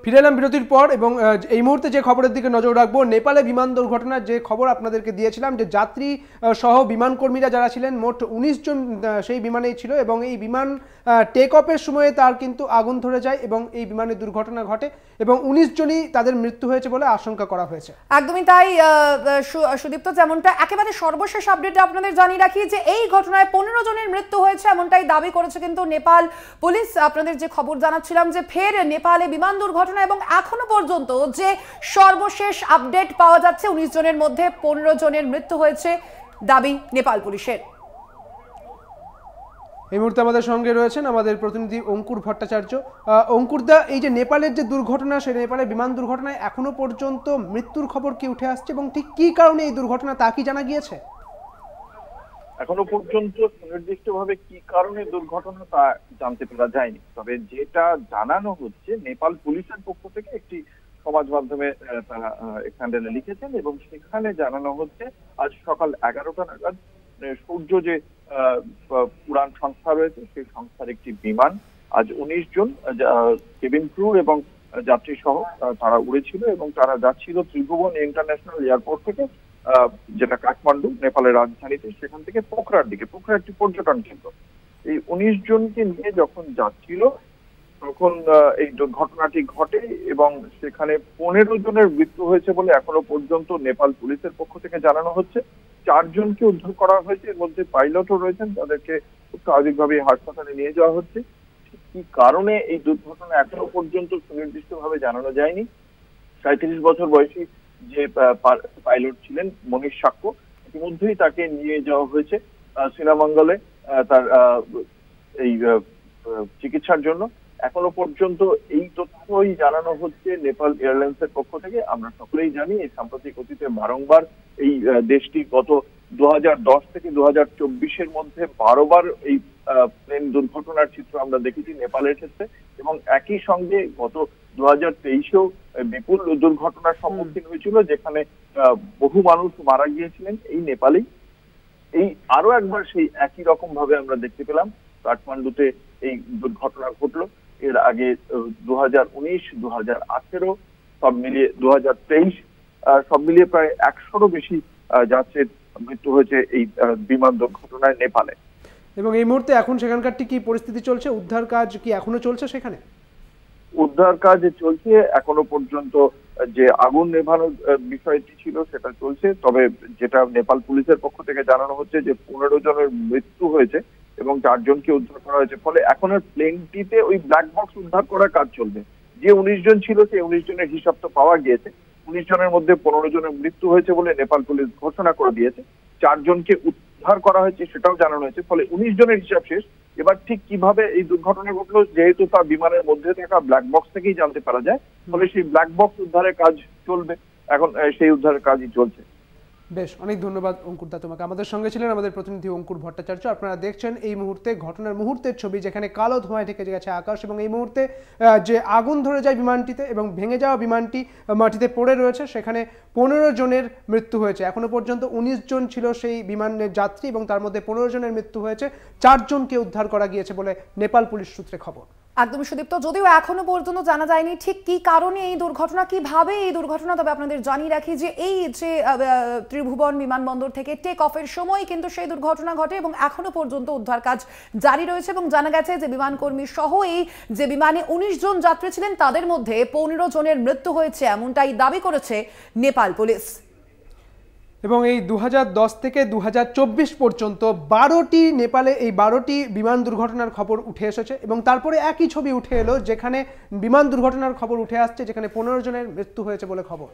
ফিরে এলাম বিরতির পর এবং এই মুহূর্তে যে খবরের দিকে নজর রাখবো, নেপালে বিমান দুর্ঘটনার যে খবর আপনাদেরকে দিয়েছিলাম, যে যাত্রী সহ বিমান কর্মীরা যারা ছিলেন মোট 19 জন সেই বিমানেই ছিল এবং এই বিমান টেক অফের সময়ে তার কিন্তু আগুন ধরে যায় এবং এই বিমানের দুর্ঘটনা ঘটে এবং 19 জনই তাদের মৃত্যু হয়েছে বলে আশঙ্কা করা হয়েছে। একদমই তাই সুদীপ্ত, যেমনটা একেবারে সর্বশেষ আপডেট আপনাদের জানিয়ে রাখি যে এই ঘটনায় 15 জনের মৃত্যু হয়েছে এমনটাই দাবি করেছে কিন্তু নেপাল পুলিশ। আপনাদের যে খবর জানাচ্ছিলাম যে ফের নেপালে বিমান দুর্ঘটনা এবং এখনো পর্যন্ত যে সর্বশেষ আপডেট পাওয়া যাচ্ছে 19 জনের মধ্যে 15 জনের মৃত্যু হয়েছে দাবি নেপাল পুলিশের। এই মুহূর্তে আমাদের সঙ্গে রয়েছেন আমাদের প্রতিনিধি অঙ্কুর ভট্টাচার্য। অঙ্কুরদা, এই যে নেপালের যে দুর্ঘটনা, সেই নেপালের বিমান দুর্ঘটনায় এখনো পর্যন্ত মৃত্যুর খবর কি উঠে আসছে এবং ঠিক কি কারণে এই দুর্ঘটনা তা কি জানা গিয়েছে? এখনো পর্যন্ত সুনির্দিষ্টভাবে কি কারণে দুর্ঘটনা তা জানতে পারা যায়নি, তবে যেটা জানানো হচ্ছে নেপাল পুলিশের পক্ষ থেকে একটি সমাজ মাধ্যমে তারা এখানে লিখেছেন এবং সেখানে জানানো হচ্ছে আজ সকাল 11টা নাগাদ সূর্য যে উড়ান সংস্থা রয়েছে সেই সংস্থার একটি বিমান আজ 19 জন কেবিন ক্রু এবং যাত্রী সহ তারা উড়েছিল এবং তারা যাচ্ছিল ত্রিভুবন ইন্টারন্যাশনাল এয়ারপোর্ট থেকে, যেটা কাঠমান্ডু নেপালের রাজধানীতে, সেখান থেকে পোখরার দিকে। পোখরা একটি পর্যটন কেন্দ্র। এই 19 জনকে নিয়ে যখন যাচ্ছিল তখন এই দুর্ঘটনাটি ঘটে এবং সেখানে 15 জনের মৃত্যু হয়েছে বলে এখনো পর্যন্ত নেপাল পুলিশের পক্ষ থেকে জানানো হচ্ছে। 4 জনকে উদ্ধার করা হয়েছে, এর মধ্যে পাইলটও রয়েছেন, তাদেরকে স্বাভাবিকভাবে হাসপাতালে নিয়ে যাওয়া হচ্ছে। কি কারণে এই দুর্ঘটনা এখনো পর্যন্ত সুনির্দিষ্টভাবে জানানো যায়নি। 37 বছর বয়সী যে পাইলট ছিলেন মনীষ সাক্ষ্য, ইতিমধ্যেই তাকে নিয়ে যাওয়া হয়েছে শ্রীরামঙ্গলে তার এই চিকিৎসার জন্য। এখনো পর্যন্ত এই তথ্যই জানানো হচ্ছে নেপাল এয়ারলাইন্সের পক্ষ থেকে। আমরা সকলেই জানি এই সাম্প্রতিক অতীতে বারংবার এই দেশটি গত 2010 থেকে 2024-এর মধ্যে 12 বার এই প্লেন দুর্ঘটনার চিত্র আমরা দেখেছি নেপালের ক্ষেত্রে এবং একই সঙ্গে গত 2023-এও বিপুল দুর্ঘটনার সম্মুখীন হয়েছিল যেখানে বহু মানুষ মারা গিয়েছিলেন এই নেপালেই। এই আরো একবার সেই একই রকম ভাবে আমরা দেখতে পেলাম কাঠমান্ডুতে এই দুর্ঘটনা ঘটলো। এর আগে 2019, 2018, সব মিলিয়ে 2023, সব মিলিয়ে প্রায় 100-রও বেশি যাত্রীর মৃত্যু হয়েছে এই বিমান দুর্ঘটনায় নেপালে। এবং এই মুহূর্তে এখন সেখানকার কি পরিস্থিতি চলছে? উদ্ধার কাজ কি এখনো চলছে? সেখানে উদ্ধার কাজ চলছে, এখনো পর্যন্ত যে আগুন নেভানোর বিষয়টি ছিল সেটা চলছে। তবে যেটা নেপাল পুলিশের পক্ষ থেকে জানানো হচ্ছে যে 15 জনের মৃত্যু হয়েছে এবং 4 জনকে উদ্ধার করা হয়েছে। ফলে এখন আর প্লেনটিতে ওই ব্ল্যাক বক্স উদ্ধার করার কাজ চলবে। যে 19 জন ছিল সেই 19 জনের হিসাব তো পাওয়া গিয়েছে। 19 জনের মধ্যে 15 জনের মৃত্যু হয়েছে বলে নেপাল পুলিশ ঘোষণা করে দিয়েছে। 4 জনকে উদ্ধার করা হয়েছে সেটাও জানানো হয়েছে। ফলে 19 জনের হিসাব শেষ। এবার ঠিক কিভাবে এই দুর্ঘটনা ঘটলো, যেহেতু তা বিমানের মধ্যে থাকা ব্ল্যাক বক্স থেকেই জানতে পারা যায়, ফলে সেই ব্ল্যাক বক্স উদ্ধারের কাজ চলবে। এখন সেই উদ্ধারের কাজই চলছে। বেশ, অনেক ধন্যবাদ অঙ্কুরদা তোমাকে। আমাদের সঙ্গে ছিলেন আমাদের প্রতিনিধি অঙ্কুর ভট্টাচার্য। আপনারা দেখছেন এই মুহূর্তে ঘটনার মুহূর্তের ছবি, যেখানে কালো ধোঁয়ায় ঢেকে গেছে আকাশ এবং এই মুহূর্তে যে আগুন ধরে যায় বিমানটিতে এবং ভেঙে যাওয়া বিমানটি মাটিতে পড়ে রয়েছে, সেখানে 15 জনের মৃত্যু হয়েছে। এখনো পর্যন্ত 19 জন ছিল সেই বিমানের যাত্রী এবং তার মধ্যে 15 জনের মৃত্যু হয়েছে। 4 জনকে উদ্ধার করা গিয়েছে বলে নেপাল পুলিশ সূত্রে খবর। একদমই সুদীপ্ত, যদিও এখনো পর্যন্ত জানা যায়নি ঠিক কি কারণে এই দুর্ঘটনা, কিভাবে এই দুর্ঘটনা, তবে আপনাদের জানিয়ে রাখি যে এই যে ত্রিভুবন বিমানবন্দর থেকে টেক অফের সময় কিন্তু সেই দুর্ঘটনা ঘটে এবং এখনো পর্যন্ত উদ্ধার কাজ জারি রয়েছে এবং জানা গেছে যে বিমান কর্মী সহ এই যে বিমানে 19 জন যাত্রী ছিলেন তাদের মধ্যে 15 জনের মৃত্যু হয়েছে, এমনটাই দাবি করেছে নেপাল পুলিশ। এবং এই 2010 থেকে 2024 পর্যন্ত 12টি নেপালে এই 12টি বিমান দুর্ঘটনার খবর উঠে এসেছে এবং তারপরে একই ছবি উঠে এলো যেখানে বিমান দুর্ঘটনার খবর উঠে আসছে যেখানে 15 জনের মৃত্যু হয়েছে বলে খবর।